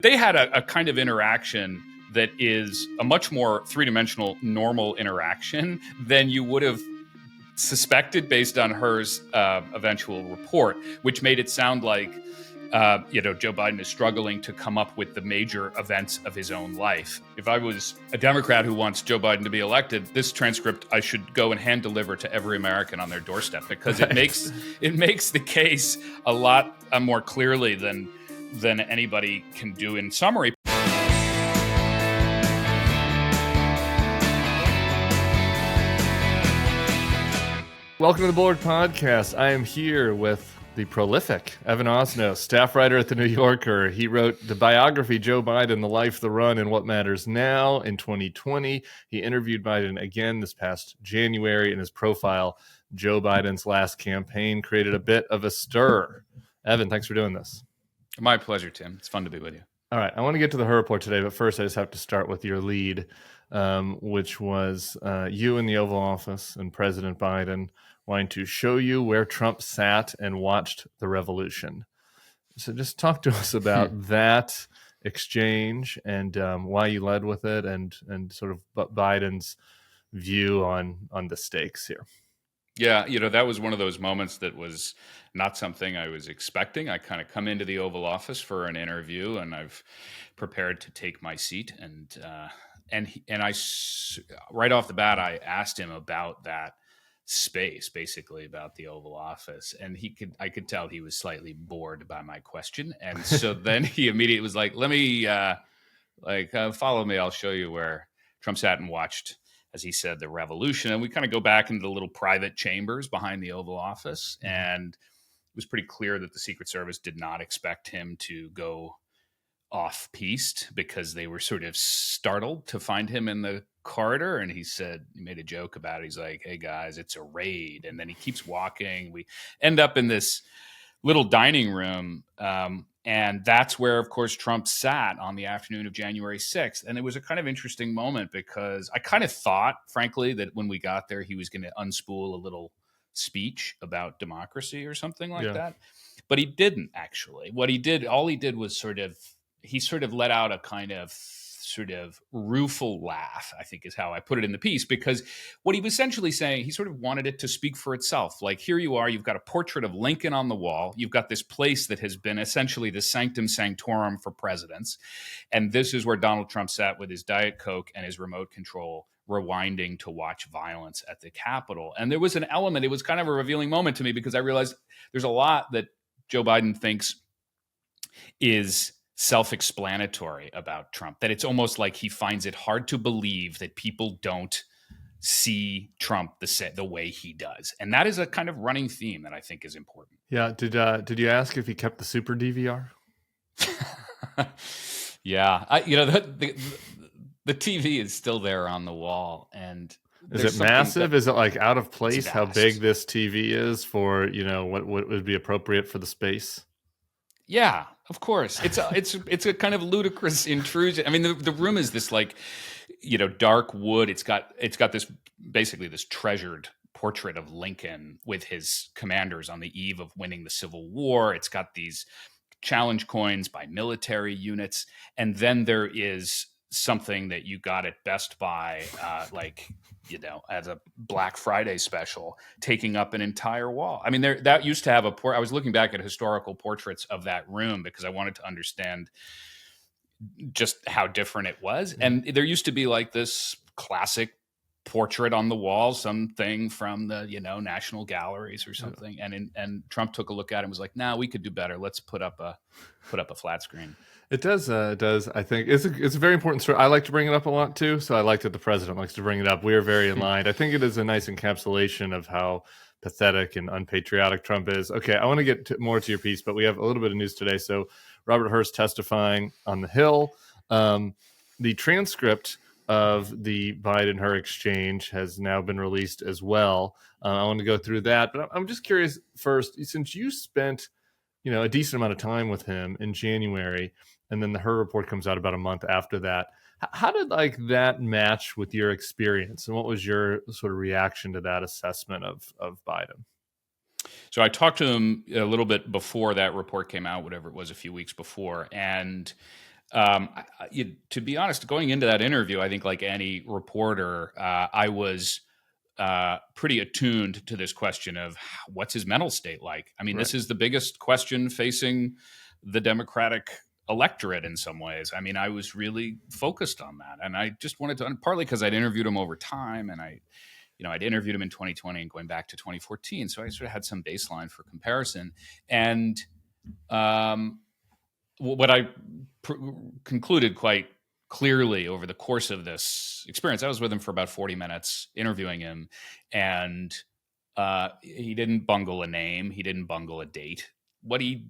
They had a kind of interaction that is a much more three-dimensional, normal interaction than you would have suspected based on Her's eventual report, which made it sound like Joe Biden is struggling to come up with the major events of his own life. If I was a Democrat who wants Joe Biden to be elected, this transcript I should go and hand deliver to every American on their doorstep, because it makes the case a lot more clearly than anybody can do in summary. Welcome to the Bulwark Podcast. I am here with the prolific Evan Osnos, staff writer at The New Yorker. He wrote the biography, Joe Biden, The Life, the Run, and What Matters Now in 2020. He interviewed Biden again this past January, and his profile, Joe Biden's Last Campaign, created a bit of a stir. Evan, thanks for doing this. My pleasure, Tim. It's fun to be with you. All right. I want to get to the Her report today, but first I just have to start with your lead, which was you in the Oval Office and President Biden wanting to show you where Trump sat and watched the revolution. So just talk to us about that exchange and why you led with it, and sort of Biden's view on the stakes here. Yeah, that was one of those moments that was not something I was expecting. I kind of come into the Oval Office for an interview, and I've prepared to take my seat, and I right off the bat I asked him about that space, basically about the Oval Office, and I could tell he was slightly bored by my question, and so then he immediately was like, "Let me follow me. I'll show you where Trump sat and watched." As he said, the revolution. And we kind of go back into the little private chambers behind the Oval Office. And it was pretty clear that the Secret Service did not expect him to go off-piste, because they were sort of startled to find him in the corridor. And he made a joke about it. He's like, "Hey guys, it's a raid." And then he keeps walking. We end up in this little dining room. And that's where, of course, Trump sat on the afternoon of January 6th. And it was a kind of interesting moment, because I kind of thought, frankly, that when we got there, he was going to unspool a little speech about democracy or something like that. But he didn't, actually. All he did was he let out a kind of sort of rueful laugh, I think is how I put it in the piece, because what he was essentially saying, he sort of wanted it to speak for itself. Like, here you are, you've got a portrait of Lincoln on the wall. You've got this place that has been essentially the sanctum sanctorum for presidents. And this is where Donald Trump sat with his Diet Coke and his remote control, rewinding to watch violence at the Capitol. And there was an element, it was kind of a revealing moment to me, because I realized there's a lot that Joe Biden thinks is self-explanatory about Trump, that it's almost like he finds it hard to believe that people don't see Trump the way he does. And that is a kind of running theme that I think is important. Yeah. Did you ask if he kept the super DVR? Yeah. The TV is still there on the wall. And is it massive? Is it like out of place how big this TV is for, what would be appropriate for the space? Yeah, of course. It's a kind of ludicrous intrusion. I mean, the room is this dark wood. It's got this basically this treasured portrait of Lincoln with his commanders on the eve of winning the Civil War. It's got these challenge coins by military units, and then there is something that you got at Best Buy, as a Black Friday special, taking up an entire wall. I mean, that used to have I was looking back at historical portraits of that room, because I wanted to understand just how different it was. And there used to be like this classic portrait on the wall, something from the, National Galleries or something. And Trump took a look at it and was like, "Nah, we could do better. Let's put up a flat screen." It does. I think it's a very important story. I like to bring it up a lot too. So I like that the president likes to bring it up. We are very in line. I think it is a nice encapsulation of how pathetic and unpatriotic Trump is. Okay, I want to get more to your piece, but we have a little bit of news today. So Robert Hur's testifying on the Hill. The transcript of the Biden-Hur exchange has now been released as well. I want to go through that, but I'm just curious first, since you spent a decent amount of time with him in January, and then the Hur report comes out about a month after that. How did that match with your experience, and what was your sort of reaction to that assessment of Biden? So I talked to him a little bit before that report came out, whatever it was, a few weeks before, and To be honest, going into that interview, I think like any reporter, I was pretty attuned to this question of what's his mental state like. I mean, Right. this is the biggest question facing the Democratic electorate in some ways. I mean, I was really focused on that, and I just wanted to, and partly because I'd interviewed him over time, and I'd interviewed him in 2020 and going back to 2014, so I sort of had some baseline for comparison. And what I concluded quite clearly over the course of this experience, I was with him for about 40 minutes interviewing him, and he didn't bungle a name, he didn't bungle a date. What he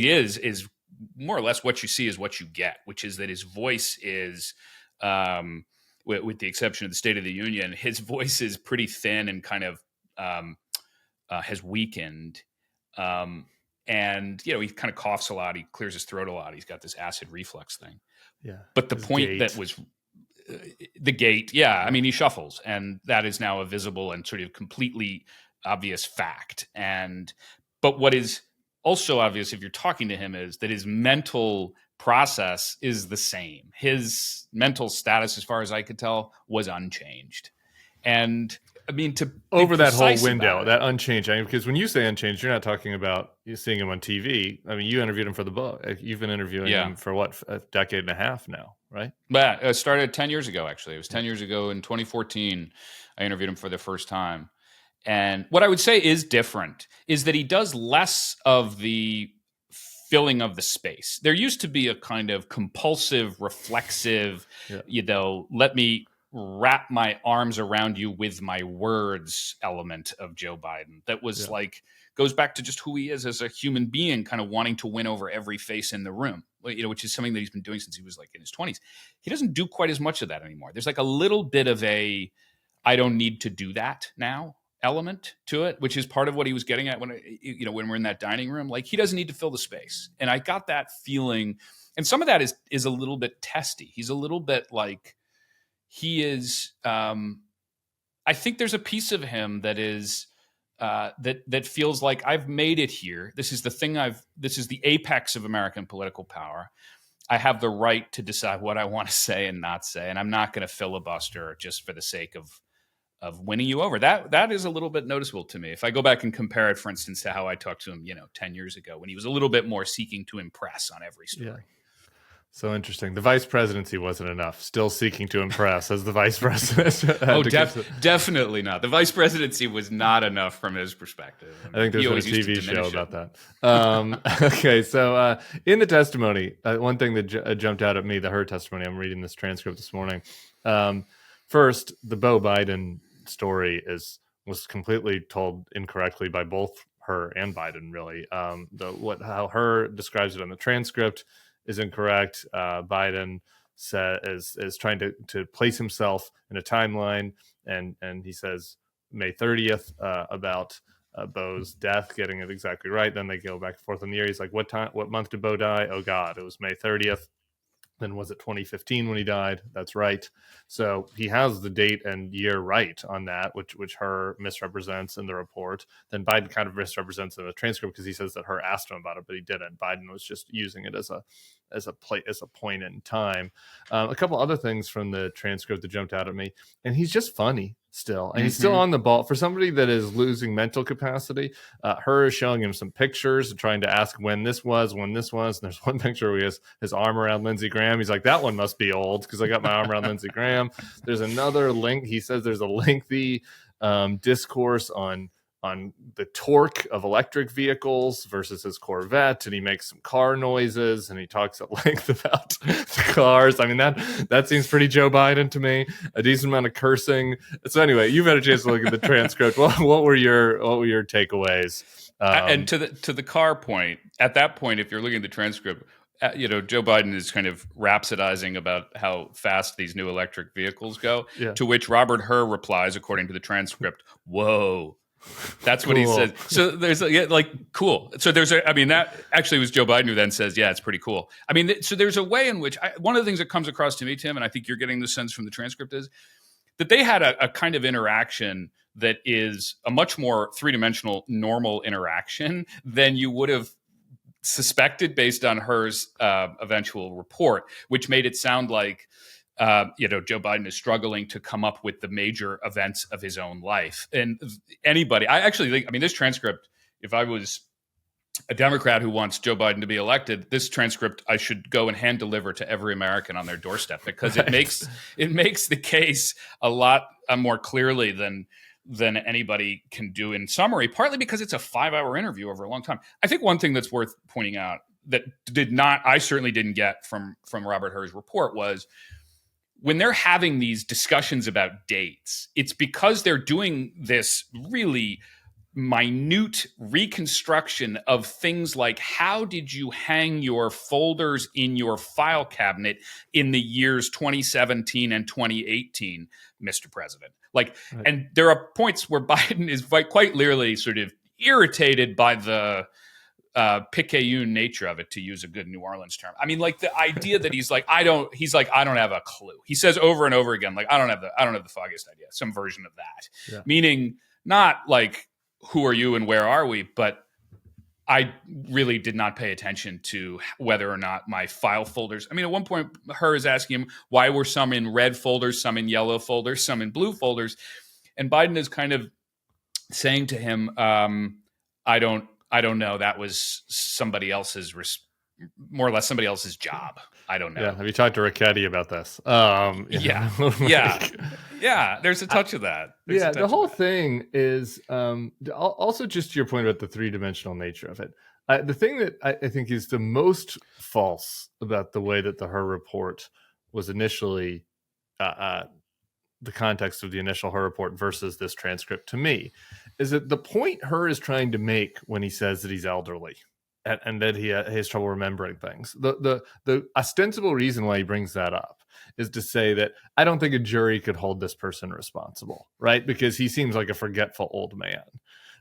is more or less what you see is what you get, which is that his voice is, with the exception of the State of the Union, his voice is pretty thin and kind of has weakened. And he kind of coughs a lot. He clears his throat a lot. He's got this acid reflux thing. Yeah. But the point that was the gait, I mean, he shuffles, and that is now a visible and sort of completely obvious fact. But what is also obvious if you're talking to him is that his mental process is the same. His mental status, as far as I could tell, was unchanged. And I mean, to over that whole window, that unchanged, because when you say unchanged, you're not talking about you seeing him on TV. I mean, you interviewed him for the book. You've been interviewing him for what, a decade and a half now, right? Yeah, it started 10 years ago, actually. It was 10 years ago in 2014. I interviewed him for the first time. And what I would say is different is that he does less of the filling of the space. There used to be a kind of compulsive, reflexive, let me wrap my arms around you with my words element of Joe Biden that was goes back to just who he is as a human being, kind of wanting to win over every face in the room, which is something that he's been doing since he was like in his 20s. He doesn't do quite as much of that anymore. There's like a little bit of I don't need to do that now element to it, which is part of what he was getting at when we're in that dining room. Like, he doesn't need to fill the space. And I got that feeling. And some of that is a little bit testy. He's a little bit like, he is, I think there's a piece of him that is, that feels like I've made it here. This is the thing this is the apex of American political power. I have the right to decide what I want to say and not say. And I'm not going to filibuster just for the sake of winning you over. That is a little bit noticeable to me. If I go back and compare it, for instance, to how I talked to him, 10 years ago, when he was a little bit more seeking to impress on every story. Yeah. So interesting. The vice presidency wasn't enough. Still seeking to impress as the vice president. Definitely not. The vice presidency was not enough from his perspective. I think there's been a TV show about that. Okay, so in the testimony, one thing that jumped out at me, her testimony, I'm reading this transcript this morning. First, the Beau Biden story was completely told incorrectly by both her and Biden, really. How her describes it on the transcript is incorrect. Biden is trying to place himself in a timeline, and he says May 30th about Beau's death, getting it exactly right. Then they go back and forth in the year. He's like, what month did Beau die? Oh God, it was May 30th. Then was it 2015 when he died? That's right. So he has the date and year right on that, which her misrepresents in the report. Then Biden kind of misrepresents in the transcript because he says that her asked him about it, but he didn't. Biden was just using it as a point in time. A couple other things from the transcript that jumped out at me, and he's just funny still, and he's still on the ball for somebody that is losing mental capacity. Her is showing him some pictures and trying to ask when this was. And there's one picture where he has his arm around Lindsey Graham. He's like, that one must be old because I got my arm around Lindsey Graham. There's another link. He says there's a lengthy discourse on the torque of electric vehicles versus his Corvette, and he makes some car noises, and he talks at length about the cars. I mean, that seems pretty Joe Biden to me. A decent amount of cursing. So anyway, you've had a chance to look at the transcript. What were your takeaways? And to the car point, at that point, if you're looking at the transcript, Joe Biden is kind of rhapsodizing about how fast these new electric vehicles go. Yeah. To which Robert Hur replies, according to the transcript, "Whoa." That's what he said. So there's cool. So that actually was Joe Biden who then says, yeah, it's pretty cool. I mean, so there's a way in which one of the things that comes across to me, Tim, and I think you're getting the sense from the transcript, is that they had a kind of interaction that is a much more three-dimensional normal interaction than you would have suspected based on Her's eventual report, which made it sound like Joe Biden is struggling to come up with the major events of his own life. And anybody, I actually think, this transcript, if I was a Democrat who wants Joe Biden to be elected, this transcript I should go and hand deliver to every American on their doorstep, because it makes the case a lot more clearly than anybody can do in summary, partly because it's a 5-hour interview over a long time. I think one thing that's worth pointing out that I certainly didn't get from Robert Her's report was, when they're having these discussions about dates, it's because they're doing this really minute reconstruction of things like, how did you hang your folders in your file cabinet in the years 2017 and 2018, Mr. President? Right. And there are points where Biden is quite clearly sort of irritated by the picayune nature of it, to use a good New Orleans term. The idea that he's like, I don't have a clue. He says over and over again, like, I don't have the foggiest idea, some version of that. Yeah. Meaning not like, who are you and where are we? But I really did not pay attention to whether or not my file folders. At one point, Her is asking him, why were some in red folders, some in yellow folders, some in blue folders? And Biden is kind of saying to him, I don't know. That was somebody else's, more or less somebody else's job. I don't know. Yeah. Have you talked to Ricchetti about this? Yeah. Yeah. There's a touch of that. The whole thing is also, just to your point about the three-dimensional nature of it. The thing that I think is the most false about the way that the Her report was initially, the context of the initial Her report versus this transcript, to me, is that the point Her is trying to make when he says that he's elderly and that he has trouble remembering things. The ostensible reason why he brings that up is to say that I don't think a jury could hold this person responsible, right? Because he seems like a forgetful old man,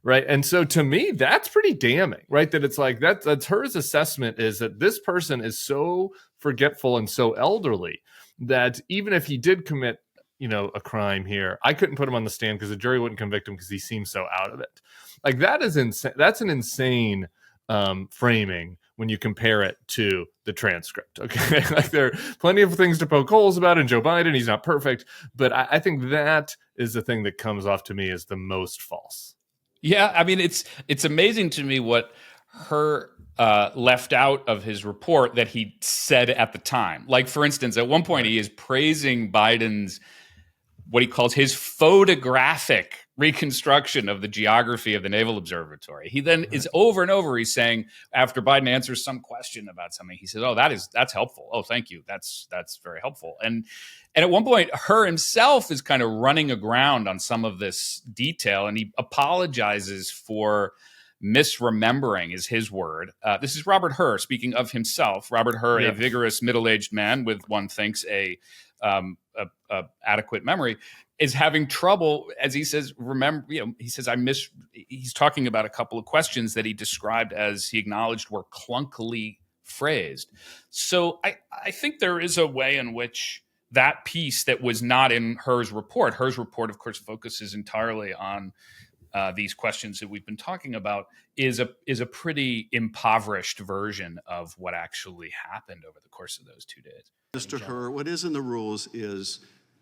right? And so to me, that's pretty damning, right? That it's like, that's Her's assessment, is that this person is so forgetful and so elderly that even if he did commit, a crime here, I couldn't put him on the stand because the jury wouldn't convict him because he seems so out of it. Like, that is insane. That's an insane framing when you compare it to the transcript. Okay. Like, there are plenty of things to poke holes about in Joe Biden. He's not perfect, but I think that is the thing that comes off to me as the most false. Yeah. It's amazing to me what Her left out of his report that he said at the time. Like, for instance, at one point he is praising Biden's, what he calls his photographic reconstruction of the geography of the Naval Observatory. He then is over and over, he's saying, after Biden answers some question about something, he says, oh, that's helpful. Oh, thank you. That's very helpful. And at one point, Her himself is kind of running aground on some of this detail, and he apologizes for misremembering, is his word. This is Robert Her speaking of himself. Robert Her, a vigorous middle-aged man with, one thinks, a adequate memory, is having trouble, as he says, he's talking about a couple of questions that he described as, he acknowledged, were clunkily phrased. So I think there is a way in which that piece that was not in Her's report, of course, focuses entirely on these questions that we've been talking about, is a pretty impoverished version of what actually happened over the course of those 2 days. Mr. Her, what is in the rules is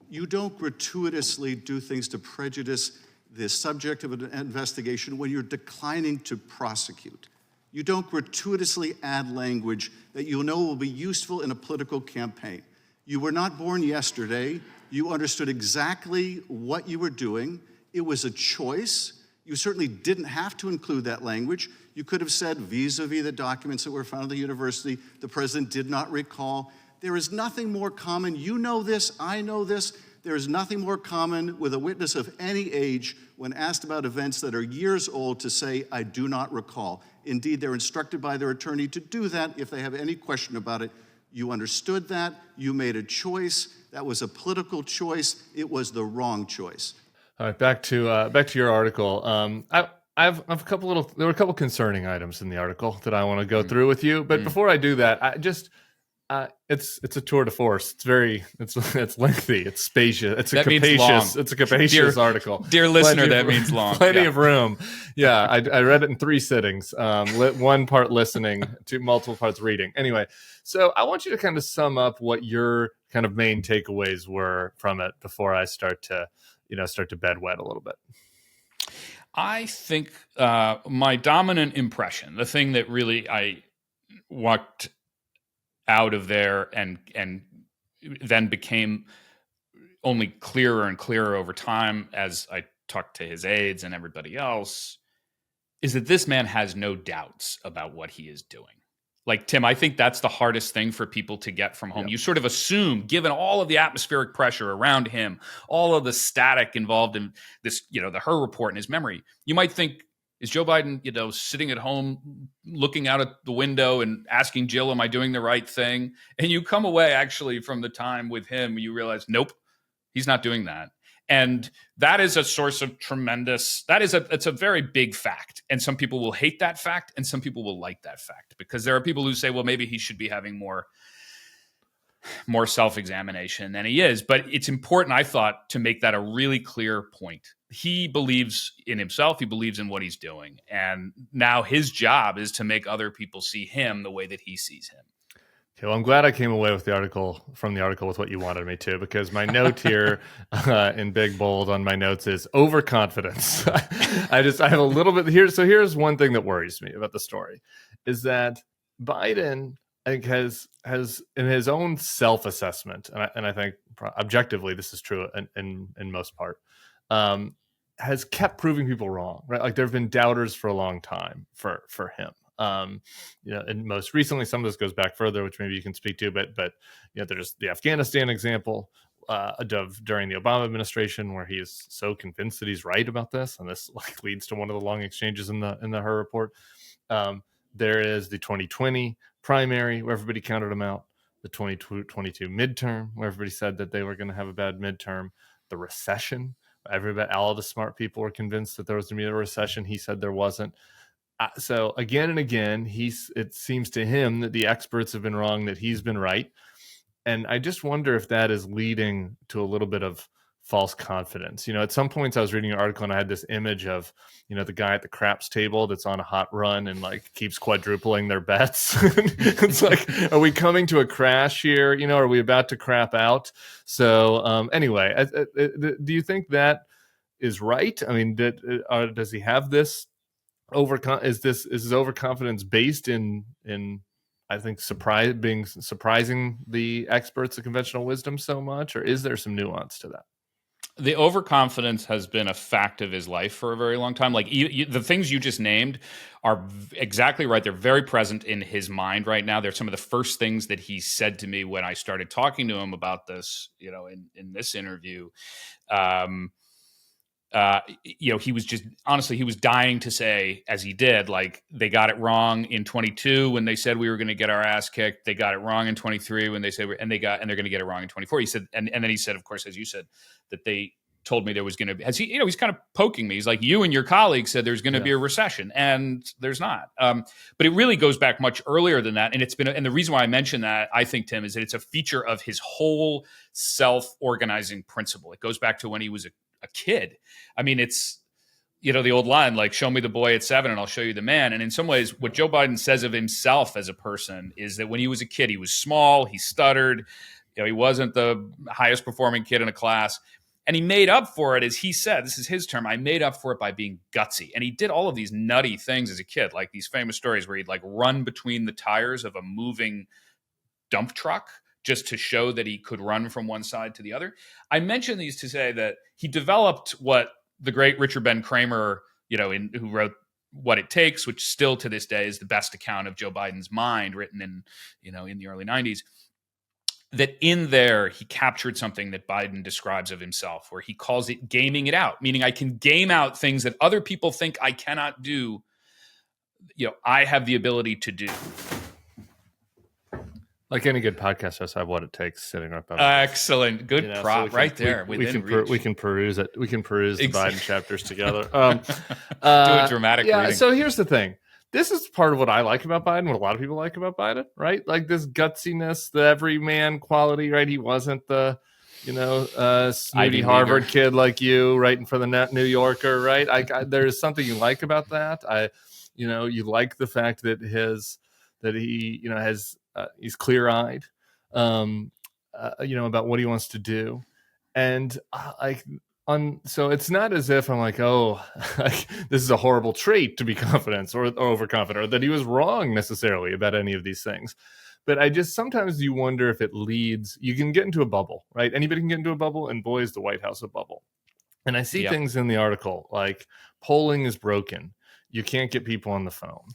you don't gratuitously do things to prejudice the subject of an investigation when you're declining to prosecute. You don't gratuitously add language that you know will be useful in a political campaign. You were not born yesterday. You understood exactly what you were doing. It was a choice. You certainly didn't have to include that language. You could have said, vis-a-vis the documents that were found at the university, the president did not recall. There is nothing more common. You know this, I know this. There is nothing more common with a witness of any age when asked about events that are years old to say, I do not recall. Indeed, they're instructed by their attorney to do that if they have any question about it. You understood that. You made a choice. That was a political choice. It was the wrong choice. All right, back to your article. I have a couple there were a couple concerning items in the article that I want to go through with you. But before I do that, It's a tour de force. It's lengthy. It's spacious. It's a capacious article. Dear listener, that means long. Plenty of room. Yeah, I read it in 3 sittings. One part listening, multiple parts reading. Anyway, so I want you to kind of sum up what your kind of main takeaways were from it before I start to bedwet a little bit. I think my dominant impression, the thing that really I walked out of there and then became only clearer and clearer over time as I talked to his aides and everybody else, is that this man has no doubts about what he is doing. Like, Tim, I think that's the hardest thing for people to get from home. Yep. You sort of assume, given all of the atmospheric pressure around him, all of the static involved in this, the Her report in his memory, you might think, is Joe Biden, sitting at home, looking out at the window and asking Jill, am I doing the right thing? And you come away actually from the time with him, you realize, he's not doing that. And that is a source of it's a very big fact. And some people will hate that fact and some people will like that fact, because there are people who say, well, maybe he should be having more self-examination than he is. But it's important, I thought, to make that a really clear point. He believes in himself. He believes in what he's doing. And now his job is to make other people see him the way that he sees him. Okay, well, I'm glad I came away with the article with what you wanted me to, because my note here in big bold on my notes is overconfidence. I have a little bit here. So here's one thing that worries me about the story is that Biden, I think, has in his own self-assessment, and I think objectively this is true in most part, has kept proving people wrong, right? Like there have been doubters for a long time for him. And most recently, some of this goes back further, which maybe you can speak to, but there's the Afghanistan example during the Obama administration, where he is so convinced that he's right about this, and this leads to one of the long exchanges in the Her report. There is the 2020 primary where everybody counted him out, the 2022 midterm where everybody said that they were going to have a bad midterm, the recession. All the smart people were convinced that there was going to be a recession. He said there wasn't. So again and again, it seems to him that the experts have been wrong, that he's been right. And I just wonder if that is leading to a little bit of false confidence. At some points I was reading an article and I had this image of, the guy at the craps table that's on a hot run and keeps quadrupling their bets. It's like, are we coming to a crash here? Are we about to crap out? So anyway, do you think that is right? I mean, does he have this is his overconfidence based in I think surprising the experts of conventional wisdom so much, or is there some nuance to that? The overconfidence has been a fact of his life for a very long time. The things you just named are exactly right. They're very present in his mind right now. They're some of the first things that he said to me when I started talking to him about this, in this interview. He was just, honestly, he was dying to say, as he did, they got it wrong in 22 when they said we were going to get our ass kicked. They got it wrong in 23 when they said, and they're going to get it wrong in 24. He said, and then he said, of course, as you said, that they told me there was going to be, he's kind of poking me. He's like, you and your colleagues said there's going to be a recession, and there's not. But it really goes back much earlier than that. And and the reason why I mention that, I think, Tim, is that it's a feature of his whole self-organizing principle. It goes back to when he was a kid. I mean, it's, the old line, show me the boy at 7 and I'll show you the man. And in some ways, what Joe Biden says of himself as a person is that when he was a kid, he was small, he stuttered, he wasn't the highest performing kid in a class. And he made up for it, as he said, this is his term, I made up for it by being gutsy. And he did all of these nutty things as a kid, like these famous stories where he'd run between the tires of a moving dump truck just to show that he could run from one side to the other. I mention these to say that he developed what the great Richard Ben Kramer, who wrote What It Takes, which still to this day is the best account of Joe Biden's mind, written in the early 90s, that in there he captured something that Biden describes of himself, where he calls it gaming it out, meaning I can game out things that other people think I cannot do. I have the ability to do. Like any good podcast host, I have What It Takes sitting right by me. Excellent. Good prop right there. We can peruse it. We can peruse the Biden chapters together. Do a dramatic reading. So here's the thing. this is part of what I like about Biden, what a lot of people like about Biden, right? Like this gutsiness, the everyman quality, right? He wasn't the, snooty Harvard kid like you, writing for the New Yorker, right? There's something you like about that. You like the fact that he's clear-eyed, about what he wants to do, and so it's not as if I'm like, oh, this is a horrible trait to be confident or overconfident, or that he was wrong necessarily about any of these things. But I just sometimes you wonder if it leads. You can get into a bubble, right? Anybody can get into a bubble, and boy, is the White House a bubble. And I see things in the article like polling is broken. You can't get people on the phone.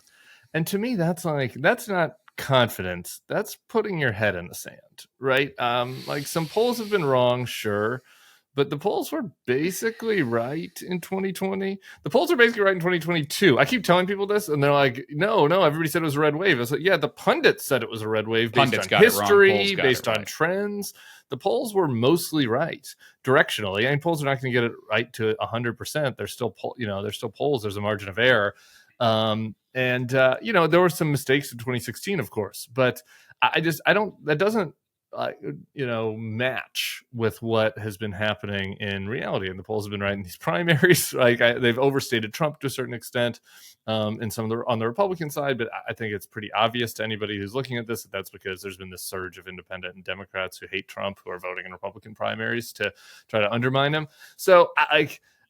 And to me, that's not confidence. That's putting your head in the sand, right? Like some polls have been wrong, sure. But the polls were basically right in 2020. The polls are basically right in 2022. I keep telling people this, and they're like, no, everybody said it was a red wave. I was like, yeah, the pundits said it was a red wave based on history, based on trends. The polls were mostly right directionally. I mean, polls are not going to get it right to 100%. There's still polls. There's a margin of error. There were some mistakes in 2016, of course, but that doesn't match with what has been happening in reality. And the polls have been right in these primaries. They've overstated Trump to a certain extent, and on the Republican side. But I think it's pretty obvious to anybody who's looking at this that that's because there's been this surge of independent and Democrats who hate Trump, who are voting in Republican primaries to try to undermine him. So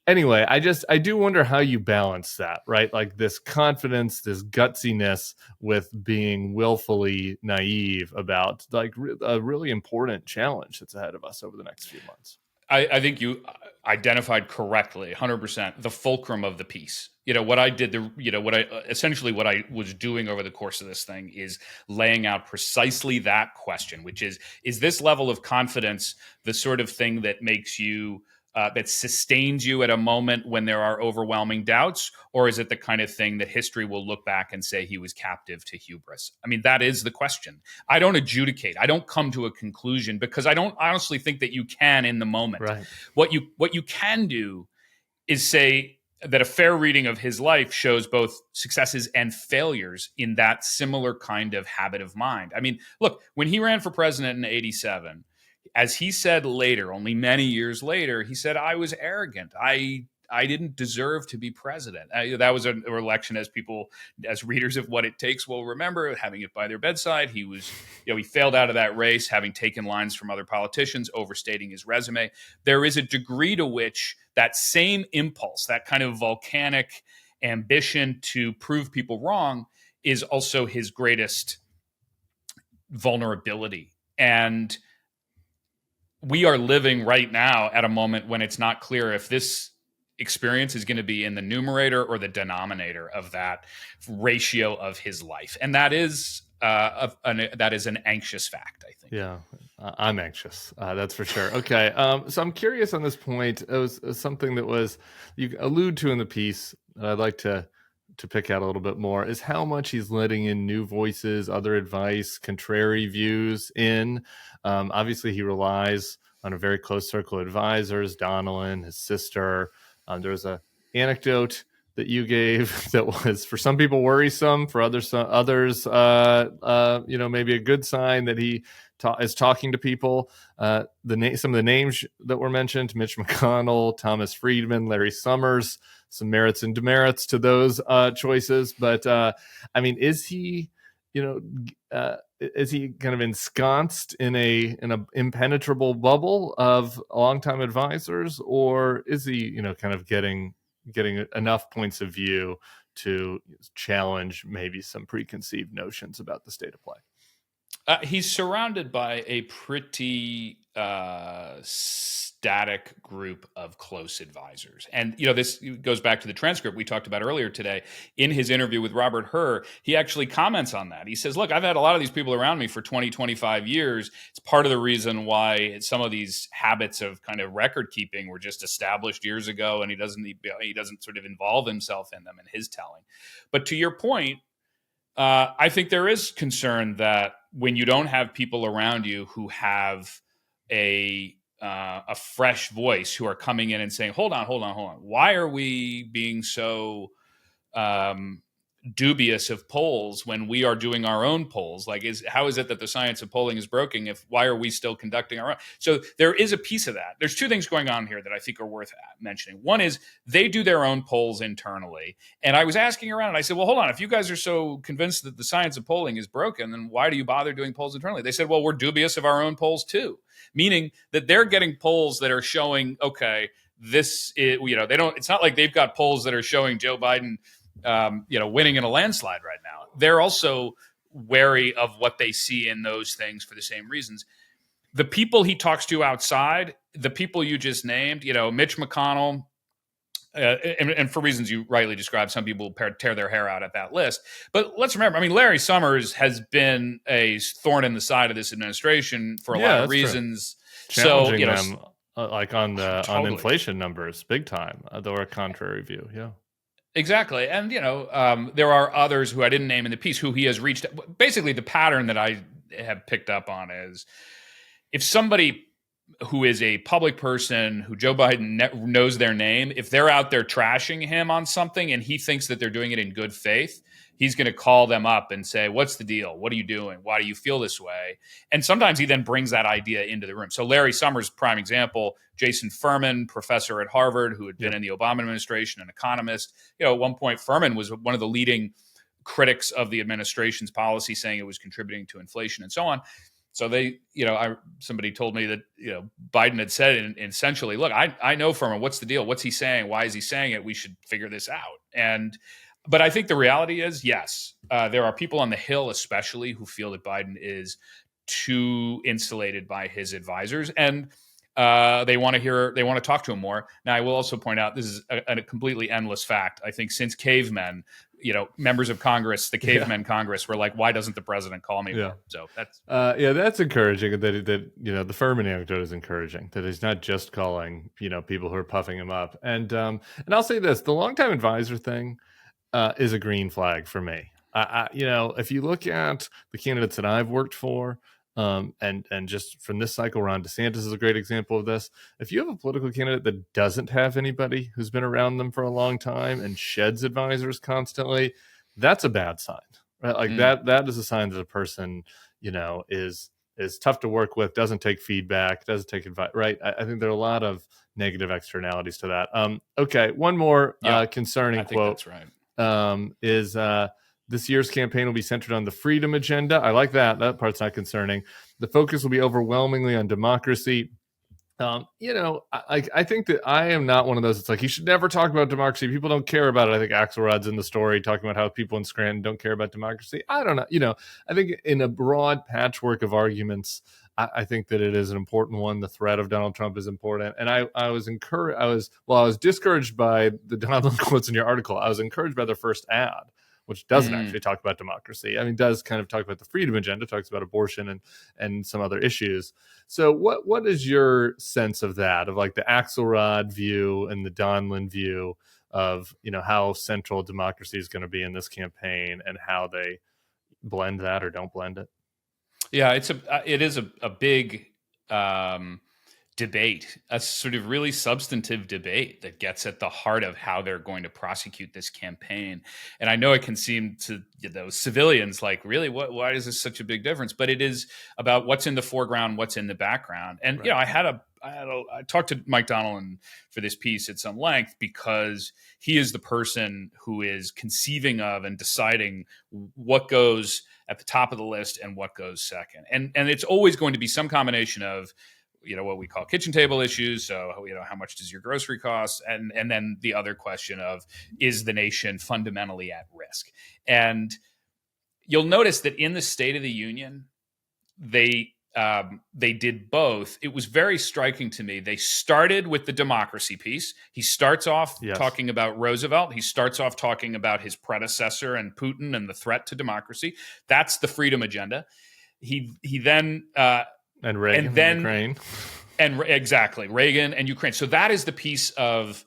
anyway, I do wonder how you balance that, right? Like this confidence, this gutsiness with being willfully naive about like a really important challenge that's ahead of us over the next few months. I think you identified correctly, 100%, the fulcrum of the piece. What I did, what I was doing over the course of this thing is laying out precisely that question, which is this level of confidence the sort of thing that makes you that sustains you at a moment when there are overwhelming doubts? Or is it the kind of thing that history will look back and say he was captive to hubris? I mean, that is the question. I don't adjudicate. I don't come to a conclusion because I don't honestly think that you can in the moment. Right. What you can do is say that a fair reading of his life shows both successes and failures in that similar kind of habit of mind. I mean, look, when he ran for president in 1987, as he said later, only many years later, he said, I was arrogant. I didn't deserve to be president. That was an election, as readers of What It Takes will remember, having it by their bedside. He was, he failed out of that race, having taken lines from other politicians, overstating his resume. There is a degree to which that same impulse, that kind of volcanic ambition to prove people wrong, is also his greatest vulnerability. And we are living right now at a moment when it's not clear if this experience is going to be in the numerator or the denominator of that ratio of his life. And that is an anxious fact, I think. Yeah, I'm anxious. That's for sure. Okay. So I'm curious on this point. It was something that you allude to in the piece that I'd like to pick out a little bit more, is how much he's letting in new voices, other advice, contrary views in. Obviously, he relies on a very close circle of advisors, Donilon, his sister. There was an anecdote that you gave that was, for some people, worrisome. For others, maybe a good sign that he is talking to people. Some of the names that were mentioned: Mitch McConnell, Thomas Friedman, Larry Summers. Some merits and demerits to those choices, but is he, is he kind of ensconced in an impenetrable bubble of longtime advisors, or is he, kind of getting enough points of view to challenge maybe some preconceived notions about the state of play? He's surrounded by a pretty static group of close advisors. And, this goes back to the transcript we talked about earlier today. In his interview with Robert Hur, he actually comments on that. He says, look, I've had a lot of these people around me for 20, 25 years. It's part of the reason why some of these habits of kind of record keeping were just established years ago, and he doesn't sort of involve himself in them in his telling. But to your point, I think there is concern that when you don't have people around you who have a fresh voice, who are coming in and saying, hold on. Why are we being so dubious of polls when we are doing our own polls. Like, how is it that the science of polling is broken? Why are we still conducting our own? So there is a piece of that. There's two things going on here that I think are worth mentioning. One is they do their own polls internally. And I was asking around and I said, well, hold on. If you guys are so convinced that the science of polling is broken, then why do you bother doing polls internally? They said, well, we're dubious of our own polls too. Meaning that they're getting polls that are showing, okay, this is, it's not like they've got polls that are showing Joe Biden winning in a landslide right now. They're also wary of what they see in those things for the same reasons. The people he talks to outside, the people you just named, Mitch McConnell, and for reasons you rightly described, some people tear their hair out at that list. But let's remember, Larry Summers has been a thorn in the side of this administration for a lot of reasons. Challenging them, like on totally. inflation numbers, big time. There were a contrary view, yeah. Exactly. And, there are others who I didn't name in the piece who he has reached. Basically, the pattern that I have picked up on is if somebody who is a public person who Joe Biden knows their name, if they're out there trashing him on something and he thinks that they're doing it in good faith, he's going to call them up and say, what's the deal? What are you doing? Why do you feel this way? And sometimes he then brings that idea into the room. So Larry Summers, prime example, Jason Furman, professor at Harvard, who had been in the Obama administration, an economist. At one point, Furman was one of the leading critics of the administration's policy, saying it was contributing to inflation and so on. So somebody told me that, Biden had said essentially, look, I know Furman, what's the deal? What's he saying? Why is he saying it? We should figure this out. But I think the reality is, yes, there are people on the Hill, especially, who feel that Biden is too insulated by his advisors, and they want to talk to him more. Now, I will also point out, this is a completely endless fact. I think since cavemen, members of Congress, the cavemen Congress, were like, why doesn't the president call me more? So that's that's encouraging. That the Furman anecdote is encouraging. That he's not just calling people who are puffing him up. And I'll say this: the longtime advisor thing is a green flag for me. If you look at the candidates that I've worked for, and just from this cycle, Ron DeSantis is a great example of this. If you have a political candidate that doesn't have anybody who's been around them for a long time and sheds advisors constantly, that's a bad sign, right? Like that is a sign that a person, is tough to work with, doesn't take feedback, doesn't take advice, right? I think there are a lot of negative externalities to that. Okay, one more concerning quote. That's right. Is this year's campaign will be centered on the freedom agenda. I like that. That part's not concerning. The focus will be overwhelmingly on democracy. I think that I am not one of those. It's like, you should never talk about democracy. People don't care about it. I think Axelrod's in the story talking about how people in Scranton don't care about democracy. I don't know. I think in a broad patchwork of arguments, I think that it is an important one. The threat of Donald Trump is important. And I was discouraged by the Donald quotes in your article. I was encouraged by their first ad, which doesn't actually talk about democracy. Does kind of talk about the freedom agenda, talks about abortion and some other issues. So what is your sense of that, of like the Axelrod view and the Donlin view of, how central democracy is going to be in this campaign and how they blend that or don't blend it? Yeah, it is a big debate, a sort of really substantive debate that gets at the heart of how they're going to prosecute this campaign. And I know it can seem to civilians like, really, why is this such a big difference? But it is about what's in the foreground, what's in the background. And right. I talked to Mike Donilon for this piece at some length because he is the person who is conceiving of and deciding what goes at the top of the list and what goes second. And it's always going to be some combination of, what we call kitchen table issues. So, how much does your grocery cost? And then the other question of, is the nation fundamentally at risk? And you'll notice that in the State of the Union, they did both. It was very striking to me. They started with the democracy piece. He starts off talking about Roosevelt. He starts off talking about his predecessor and Putin and the threat to democracy. That's the freedom agenda. He then and Reagan, and then Ukraine, and exactly Reagan and Ukraine. So that is the piece of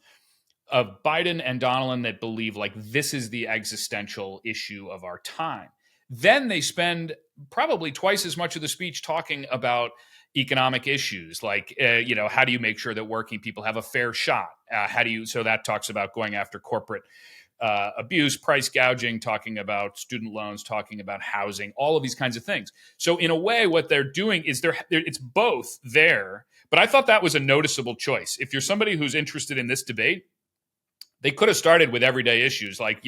Biden and Donilon that believe like this is the existential issue of our time. Then they spend probably twice as much of the speech talking about economic issues, like how do you make sure that working people have a fair shot? So that talks about going after corporate abuse, price gouging, talking about student loans, talking about housing, all of these kinds of things. So in a way, what they're doing is it's both there. But I thought that was a noticeable choice. If you're somebody who's interested in this debate, they could have started with everyday issues like,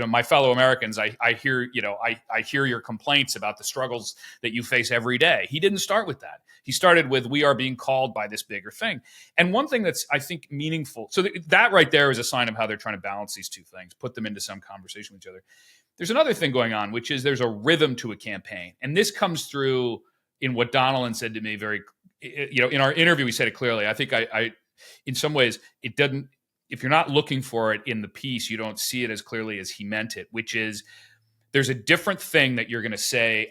my fellow Americans, I hear your complaints about the struggles that you face every day. He didn't start with that. He started with, we are being called by this bigger thing. And one thing that's, I think, meaningful. So that right there is a sign of how they're trying to balance these two things, put them into some conversation with each other. There's another thing going on, which is there's a rhythm to a campaign. And this comes through in what Donilon said to me in our interview, he said it clearly. I think I in some ways, it doesn't, if you're not looking for it in the piece, you don't see it as clearly as he meant it, which is there's a different thing that you're going to say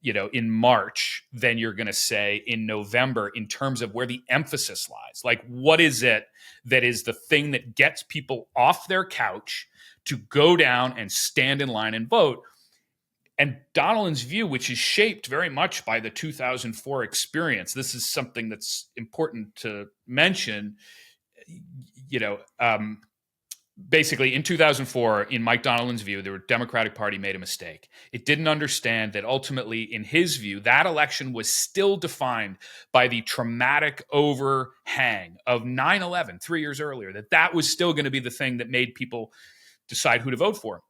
in March than you're going to say in November in terms of where the emphasis lies. Like, what is it that is the thing that gets people off their couch to go down and stand in line and vote? And Donilon's view, which is shaped very much by the 2004 experience, this is something that's important to mention. Basically in 2004, in Mike Donilon's view, the Democratic Party made a mistake. It didn't understand that ultimately, in his view, that election was still defined by the traumatic overhang of 9/11 3 years earlier, that was still going to be the thing that made people decide who to vote for.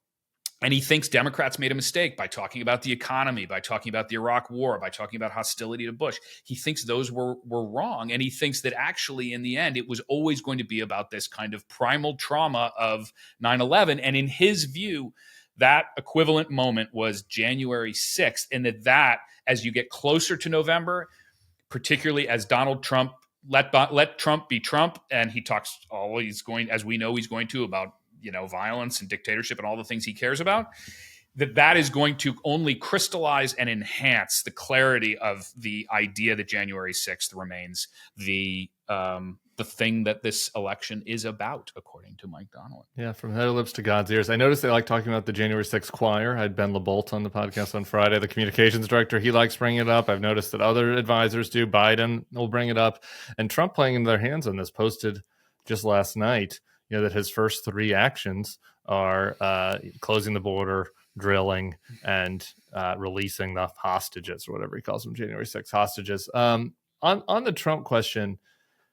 And he thinks Democrats made a mistake by talking about the economy, by talking about the Iraq War, by talking about hostility to Bush. He thinks those were wrong. And he thinks that actually, in the end, it was always going to be about this kind of primal trauma of 9/11. And in his view, that equivalent moment was January 6th. And that as you get closer to November, particularly as Donald Trump let Trump be Trump, and he talks always going, as we know he's going to, about violence and dictatorship and all the things he cares about, that is going to only crystallize and enhance the clarity of the idea that January 6th remains the thing that this election is about, according to Mike Donilon. Yeah, from their lips to God's ears. I noticed they like talking about the January 6th choir. I had Ben LeBolt on the podcast on Friday, the communications director. He likes bringing it up. I've noticed that other advisors do. Biden will bring it up. And Trump, playing in their hands on this, posted just last night that his first three actions are closing the border, drilling, and releasing the hostages, or whatever he calls them, January 6th hostages. On the Trump question,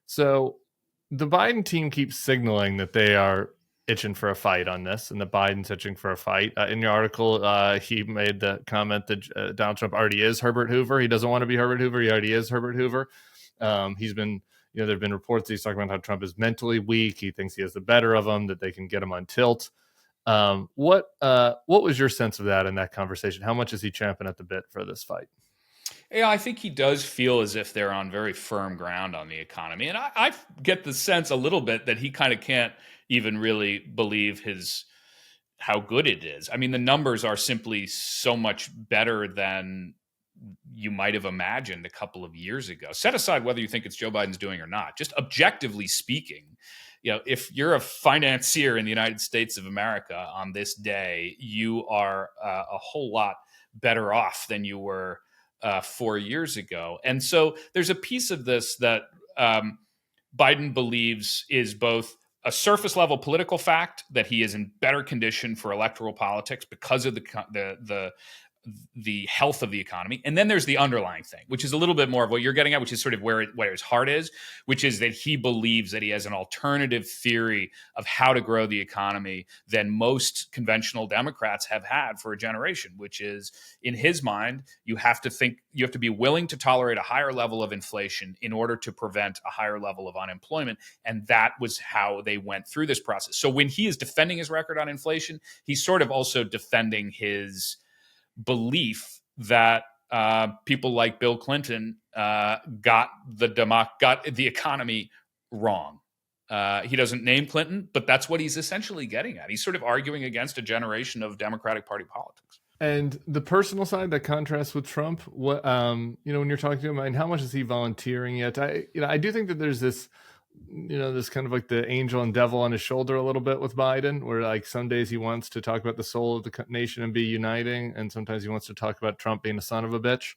so the Biden team keeps signaling that they are itching for a fight on this, and that Biden's itching for a fight. In your article, he made the comment that Donald Trump already is Herbert Hoover. He doesn't want to be Herbert Hoover. He already is Herbert Hoover. He's been... there have been reports that he's talking about how Trump is mentally weak. He thinks he has the better of him, that they can get him on tilt. What was your sense of that in that conversation? How much is he champing at the bit for this fight? Yeah, I think he does feel as if they're on very firm ground on the economy. And I get the sense a little bit that he kind of can't even really believe how good it is. I mean, the numbers are simply so much better than you might have imagined a couple of years ago. Set aside whether you think it's Joe Biden's doing or not, just objectively speaking, if you're a financier in the United States of America on this day, you are a whole lot better off than you were 4 years ago. And so there's a piece of this that Biden believes is both a surface level political fact, that he is in better condition for electoral politics because of the health of the economy. And then there's the underlying thing, which is a little bit more of what you're getting at, which is sort of where his heart is, which is that he believes that he has an alternative theory of how to grow the economy than most conventional Democrats have had for a generation, which is, in his mind, you have to be willing to tolerate a higher level of inflation in order to prevent a higher level of unemployment. And that was how they went through this process. So when he is defending his record on inflation, he's sort of also defending his belief that people like Bill Clinton got the economy wrong. He doesn't name Clinton, but that's what he's essentially getting at. He's sort of arguing against a generation of Democratic Party politics. And the personal side that contrasts with Trump, what when you're talking to him, and how much is he volunteering yet? I do think that there's this this kind of like the angel and devil on his shoulder a little bit with Biden, where like some days he wants to talk about the soul of the nation and be uniting, and sometimes he wants to talk about Trump being a son of a bitch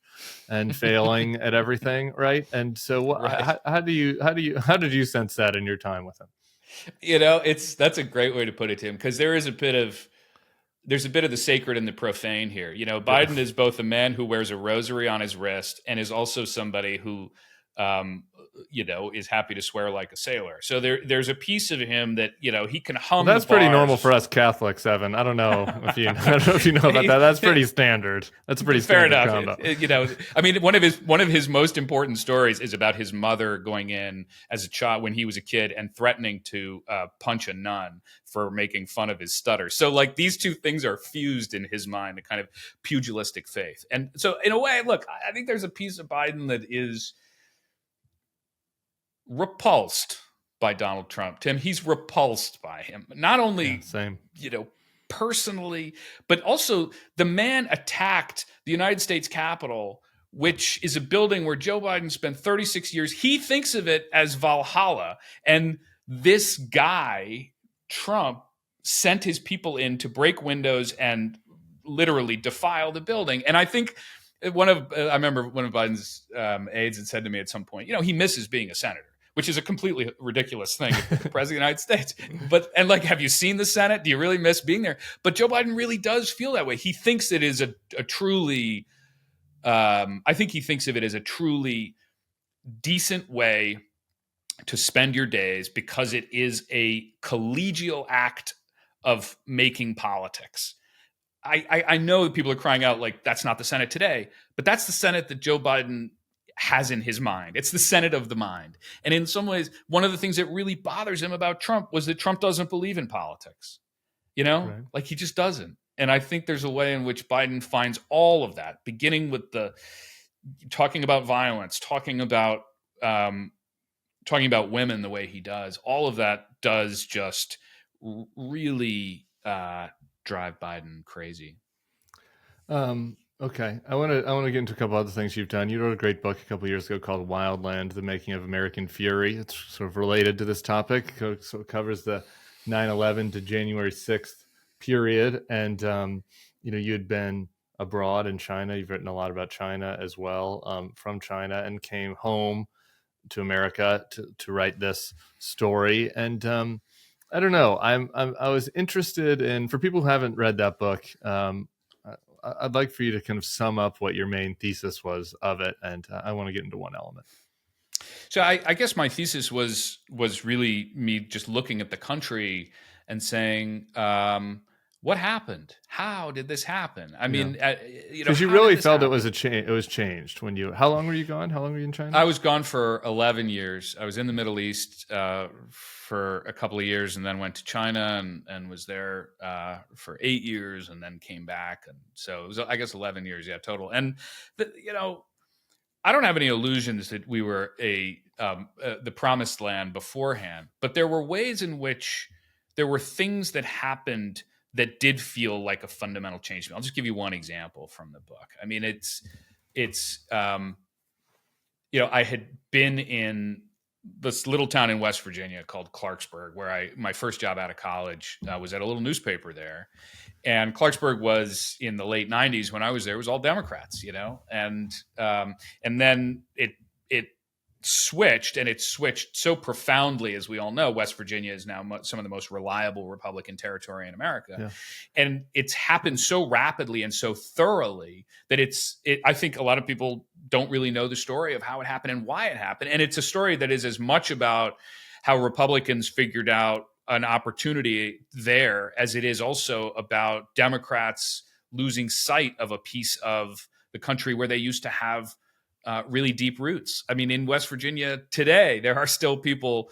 and failing at everything, right? And so, Right. How did you sense that in your time with him? That's a great way to put it, Tim, because there's a bit of the sacred and the profane here. Biden is both a man who wears a rosary on his wrist and is also somebody who, is happy to swear like a sailor. So there's a piece of him that, he can hum. Well, that's pretty normal for us Catholics, Evan. I don't know if you know about that. That's pretty standard. That's a pretty fair standard enough. combo. One of his most important stories is about his mother going in as a child when he was a kid and threatening to punch a nun for making fun of his stutter. So like these two things are fused in his mind, a kind of pugilistic faith. And so in a way, look, I think there's a piece of Biden that is repulsed by Donald Trump. Tim, he's repulsed by him. Not only, same. Personally, but also the man attacked the United States Capitol, which is a building where Joe Biden spent 36 years. He thinks of it as Valhalla. And this guy, Trump, sent his people in to break windows and literally defile the building. And I think I remember one of Biden's aides had said to me at some point, he misses being a senator, which is a completely ridiculous thing if the president of the United States. Have you seen the Senate? Do you really miss being there? But Joe Biden really does feel that way. He thinks it is a truly, I think he thinks of it as a truly decent way to spend your days because it is a collegial act of making politics. I know that people are crying out like, that's not the Senate today, but that's the Senate that Joe Biden has in his mind. It's the Senate of the mind. And in some ways, one of the things that really bothers him about Trump was that Trump doesn't believe in politics. Right. Like he just doesn't. And I think there's a way in which Biden finds all of that, beginning with the talking about violence, talking about women the way he does. All of that does just really drive Biden crazy. Okay, I want to get into a couple other things you've done. You wrote a great book a couple of years ago called Wildland: The Making of American Fury. It's sort of related to this topic. So it covers the 9/11 to January 6th period. And you had been abroad in China. You've written a lot about China as well, from China, and came home to America to write this story. And I don't know. I was interested in, for people who haven't read that book, I'd like for you to kind of sum up what your main thesis was of it, and I want to get into one element. So I guess my thesis was really me just looking at the country and saying, what happened? How did this happen? I mean, because you really felt it was it was changed when you. How long were you gone? How long were you in China? I was gone for 11 years. I was in the Middle East for a couple of years, and then went to China and was there for 8 years, and then came back. And so it was, I guess, 11 years, total. And I don't have any illusions that we were the promised land beforehand, but there were ways in which there were things that happened that did feel like a fundamental change. I'll just give you one example from the book. I mean, I had been in this little town in West Virginia called Clarksburg, where my first job out of college was at a little newspaper there. And Clarksburg was in the late 90s when I was there, it was all Democrats, and then it switched, and it switched so profoundly. As we all know, West Virginia is now some of the most reliable Republican territory in America. Yeah. And it's happened so rapidly and so thoroughly that I think a lot of people don't really know the story of how it happened and why it happened. And it's a story that is as much about how Republicans figured out an opportunity there as it is also about Democrats losing sight of a piece of the country where they used to have really deep roots. I mean, in West Virginia today, there are still people.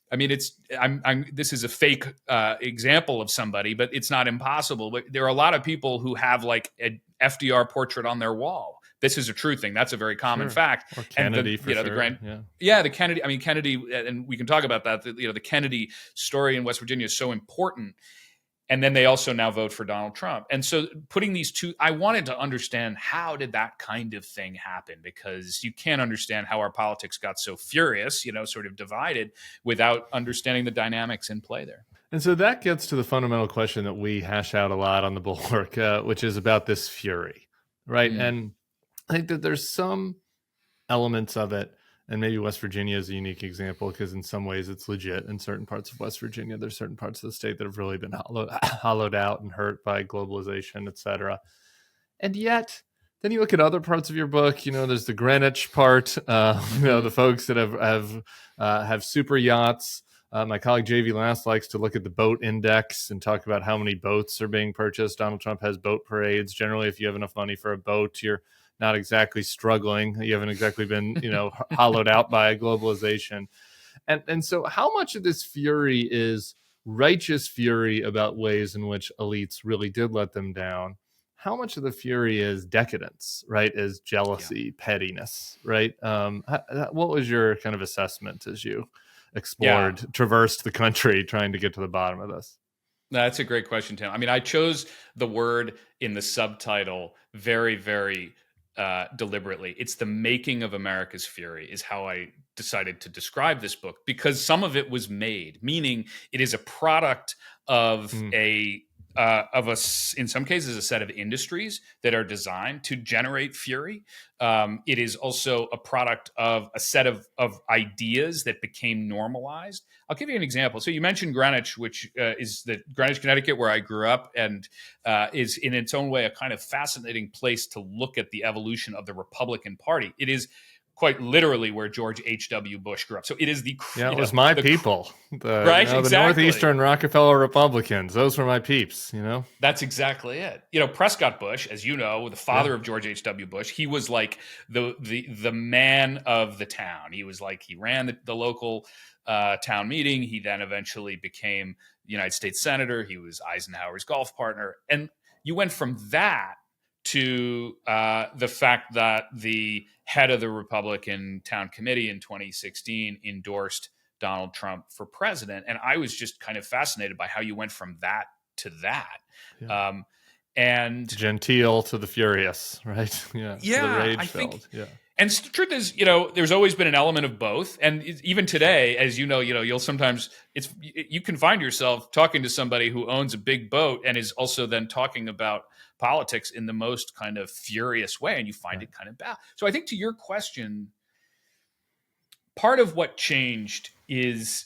I mean, this is a fake example of somebody, but it's not impossible. But there are a lot of people who have like an FDR portrait on their wall. This is a true thing. That's a very common fact. Or Kennedy, the Kennedy. I mean, Kennedy, and we can talk about that. The Kennedy story in West Virginia is so important. And then they also now vote for Donald Trump. And so putting these two, I wanted to understand, how did that kind of thing happen? Because you can't understand how our politics got so furious, sort of divided, without understanding the dynamics in play there. And so that gets to the fundamental question that we hash out a lot on the Bulwark, which is about this fury, right? And I think that there's some elements of it And maybe West Virginia is a unique example because in some ways it's legit. In certain parts of West Virginia, there's certain parts of the state that have really been hollowed out and hurt by globalization, et cetera. And yet, then you look at other parts of your book. There's the Greenwich part. The folks that have super yachts. My colleague JV Last likes to look at the boat index and talk about how many boats are being purchased. Donald Trump has boat parades. Generally, if you have enough money for a boat, you're not exactly struggling. You haven't exactly been, hollowed out by globalization. And so how much of this fury is righteous fury about ways in which elites really did let them down? How much of the fury is decadence, right? Is jealousy, pettiness, right? What was your kind of assessment as you explored, traversed the country trying to get to the bottom of this? That's a great question, Tim. I mean, I chose the word in the subtitle very, very deliberately. It's the making of America's fury is how I decided to describe this book, because some of it was made, meaning it is a product of in some cases, a set of industries that are designed to generate fury. It is also a product of a set of ideas that became normalized. I'll give you an example. So you mentioned Greenwich, which is the Greenwich, Connecticut, where I grew up, and is in its own way a kind of fascinating place to look at the evolution of the Republican Party. It is quite literally where George H.W. Bush grew up. So it is the it was my people, right? The Exactly. Northeastern Rockefeller Republicans. Those were my peeps. That's exactly it. Prescott Bush, as you know, the father of George H.W. Bush, he was like the man of the town. He was like, he ran the local town meeting. He then eventually became the United States Senator. He was Eisenhower's golf partner, and you went from that to the fact that the head of the Republican town committee in 2016 endorsed Donald Trump for president. And I was just kind of fascinated by how you went from that to that. Yeah. And genteel to the furious, right? Yeah. To the rage-filled. Yeah. And the truth is, there's always been an element of both. And even today, as you'll sometimes, you can find yourself talking to somebody who owns a big boat and is also then talking about politics in the most kind of furious way. And you find it kind of bad. So I think to your question, part of what changed is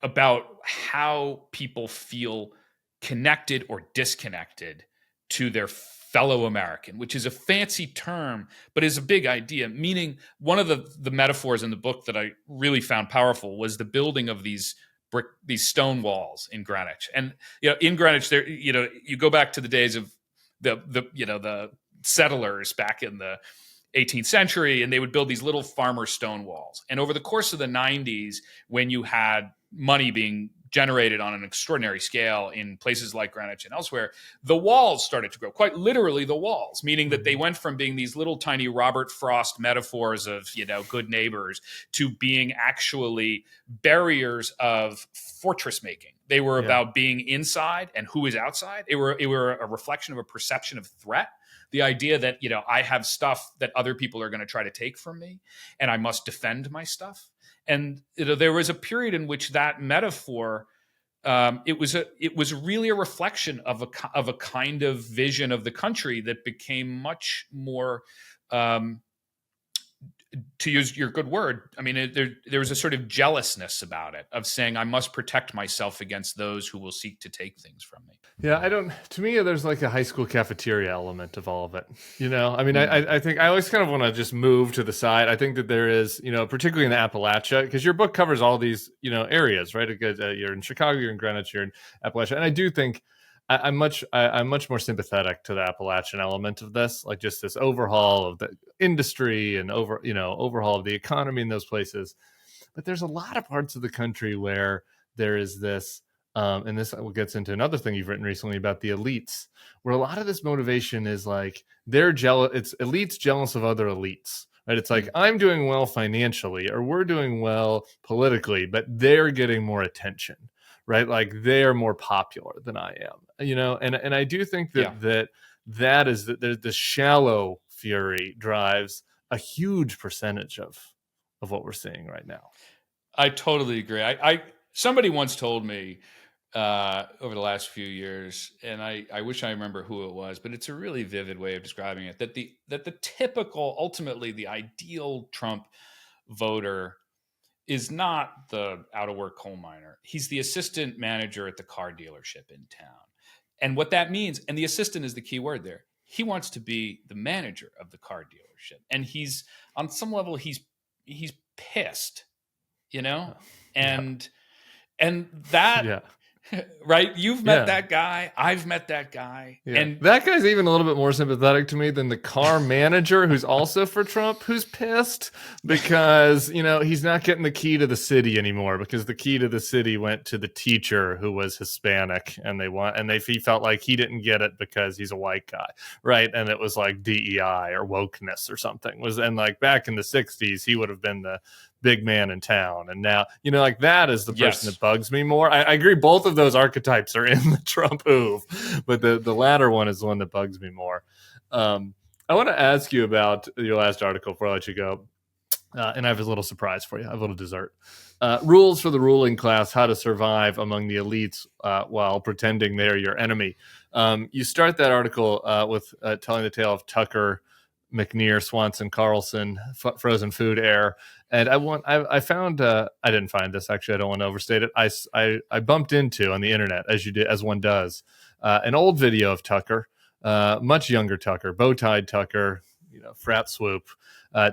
about how people feel connected or disconnected to their fellow American, which is a fancy term, but is a big idea. Meaning, one of the metaphors in the book that I really found powerful was the building of these stone walls in Greenwich. And in Greenwich, there you go back to the days of the settlers back in the 18th century, and they would build these little farmer stone walls. And over the course of the 90s, when you had money being generated on an extraordinary scale in places like Greenwich and elsewhere, the walls started to grow, quite literally the walls, meaning that they went from being these little tiny Robert Frost metaphors of, good neighbors to being actually barriers of fortress making. They were about being inside and who is outside. It were a reflection of a perception of threat. The idea that, I have stuff that other people are going to try to take from me, and I must defend my stuff. And there was a period in which that metaphor, it was really a reflection of a kind of vision of the country that became much more, to use your good word, I mean, there was a sort of jealousness about it, of saying I must protect myself against those who will seek to take things from me. Yeah, to me, there's like a high school cafeteria element of all of it. I mean, I think I always kind of want to just move to the side. I think that there is, particularly in the Appalachia, because your book covers all these, areas, right? You're in Chicago, you're in Greenwich, you're in Appalachia. And I do think I'm much more sympathetic to the Appalachian element of this, like just this overhaul of the industry and overhaul of the economy in those places. But there's a lot of parts of the country where there is this, and this gets into another thing you've written recently about the elites, where a lot of this motivation is like they're jealous. It's elites jealous of other elites. Right? It's like, I'm doing well financially, or we're doing well politically, but they're getting more attention. Right, like they're more popular than I am, and I do think that is the shallow fury drives a huge percentage of what we're seeing right now. I totally agree. I somebody once told me over the last few years, and I wish I remember who it was, but it's a really vivid way of describing it, that the typical, ultimately the ideal Trump voter is not the out-of-work coal miner. He's the assistant manager at the car dealership in town. And what that means, and the assistant is the key word there, he wants to be the manager of the car dealership. And he's, on some level, he's pissed, and that, Yeah. right? You've met that guy. I've met that guy. Yeah. And that guy's even a little bit more sympathetic to me than the car manager who's also for Trump, who's pissed because, he's not getting the key to the city anymore because the key to the city went to the teacher who was Hispanic and he felt like he didn't get it because he's a white guy. Right. And it was like DEI or wokeness or something and like back in the 60s, he would have been the big man in town. And now, like that is the person that bugs me more. I agree. Both of those archetypes are in the Trump oeuvre, but the latter one is the one that bugs me more. I want to ask you about your last article before I let you go. And I have a little surprise for you. I have a little dessert. Rules for the ruling class, how to survive among the elites while pretending they're your enemy. You start that article with telling the tale of Tucker, McNear, Swanson, Carlson, frozen food heir. And I found I didn't find this, actually. I don't want to overstate it. I bumped into on the internet, as one does, an old video of Tucker, much younger Tucker, bow-tied Tucker, frat swoop,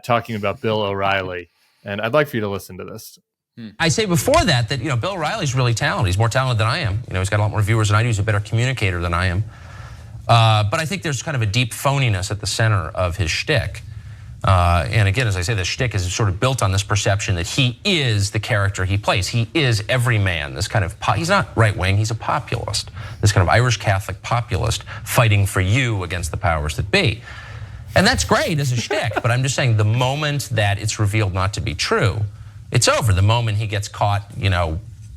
talking about Bill O'Reilly. And I'd like for you to listen to this. I say before that Bill O'Reilly's really talented. He's more talented than I am. He's got a lot more viewers than I do. He's a better communicator than I am. But I think there's kind of a deep phoniness at the center of his shtick. And again, as I say, the shtick is sort of built on this perception that he is the character he plays. He is every man. This kind of he's not right wing. He's a populist. This kind of Irish Catholic populist fighting for you against the powers that be. And that's great as a shtick. But I'm just saying, the moment that it's revealed not to be true, it's over. The moment he gets caught,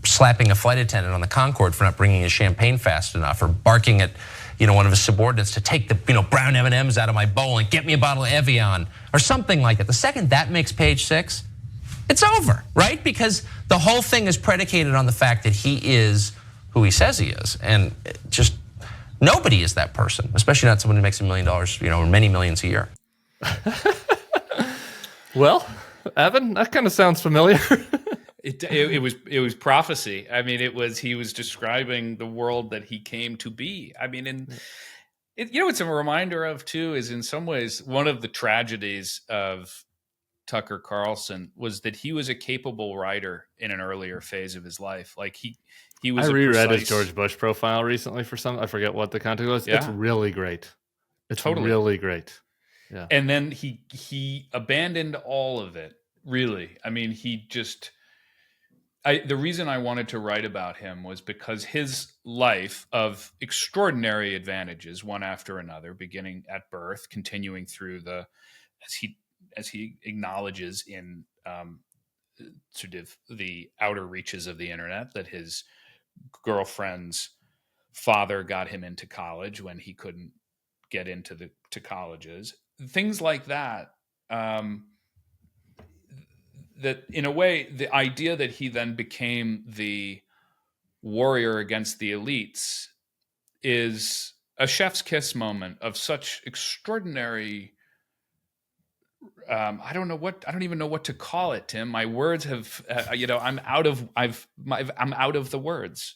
slapping a flight attendant on the Concorde for not bringing his champagne fast enough, or barking at one of his subordinates to take the brown M&Ms out of my bowl and get me a bottle of Evian or something like that. The second that makes Page 6, it's over, right? Because the whole thing is predicated on the fact that he is who he says he is. And just nobody is that person, especially not someone who makes $1 million, or many millions a year. Well, Evan, that kind of sounds familiar. It was prophecy. I mean, he was describing the world that he came to be. I mean, it's a reminder of too, is in some ways one of the tragedies of Tucker Carlson was that he was a capable writer in an earlier phase of his life. Like he was. I reread his George Bush profile recently for I forget what the context was. Yeah. It's really great. It's totally really great. Yeah. And then he abandoned all of it. Really, I mean, the reason I wanted to write about him was because his life of extraordinary advantages, one after another, beginning at birth, continuing through as he acknowledges in sort of the outer reaches of the internet, that his girlfriend's father got him into college when he couldn't get into colleges, things like that. That in a way, the idea that he then became the warrior against the elites is a chef's kiss moment of such extraordinary. I don't even know what to call it, Tim. My words have, I'm out of the words.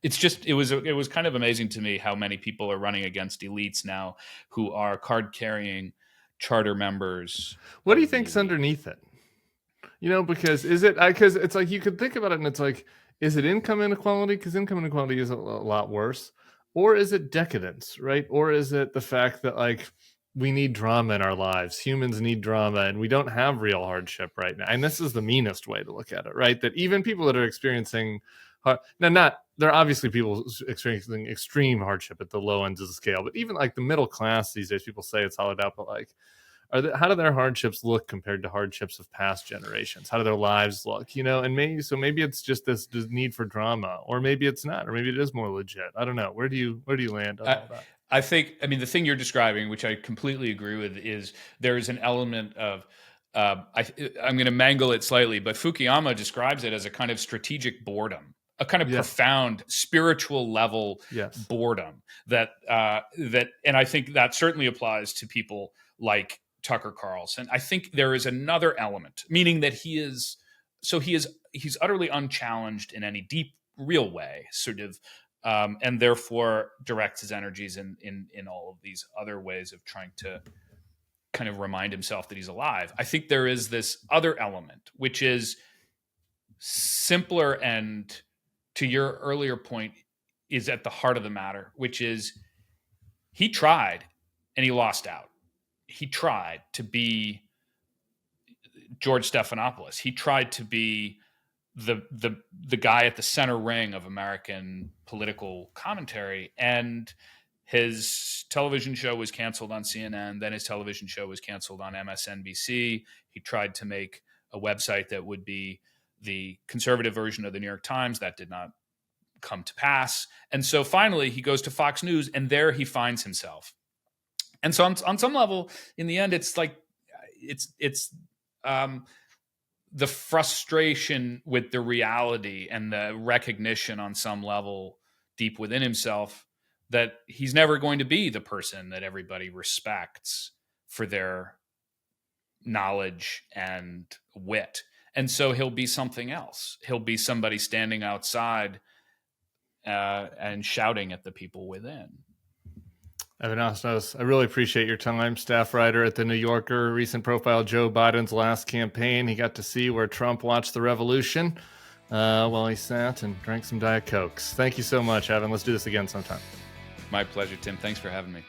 It was kind of amazing to me how many people are running against elites now who are card carrying charter members. What do you think's underneath it? Because because it's like you could think about it and it's like, is it income inequality? Because income inequality is a lot worse. Or is it decadence, right? Or is it the fact that we need drama in our lives? Humans need drama and we don't have real hardship right now. And this is the meanest way to look at it, right? That even people that are experiencing, there are obviously people experiencing extreme hardship at the low ends of the scale, but even the middle class these days, people say it's hollowed out, but how do their hardships look compared to hardships of past generations? How do their lives look? And maybe it's just this need for drama, or maybe it's not, or maybe it is more legit. I don't know. Where do you land on all that? I think, the thing you're describing, which I completely agree with, is there is an element of, I'm going to mangle it slightly, but Fukuyama describes it as a kind of strategic boredom, a kind of profound spiritual level boredom that, and I think that certainly applies to people like Tucker Carlson. I think there is another element, meaning that he's utterly unchallenged in any deep, real way, sort of, and therefore directs his energies in all of these other ways of trying to kind of remind himself that he's alive. I think there is this other element, which is simpler and, to your earlier point, is at the heart of the matter, which is he tried and he lost out. He tried to be George Stephanopoulos. He tried to be the guy at the center ring of American political commentary, and his television show was canceled on CNN. Then his television show was canceled on MSNBC. He tried to make a website that would be the conservative version of the New York Times. That did not come to pass. And so finally he goes to Fox News, and there he finds himself. And so on some level, in the end, it's like, it's the frustration with the reality and the recognition on some level deep within himself that he's never going to be the person that everybody respects for their knowledge and wit. And so he'll be something else. He'll be somebody standing outside and shouting at the people within. Evan Osnos, I really appreciate your time. Staff writer at The New Yorker, recent profile Joe Biden's last campaign. He got to see where Trump watched the revolution while he sat and drank some Diet Cokes. Thank you so much, Evan. Let's do this again sometime. My pleasure, Tim. Thanks for having me.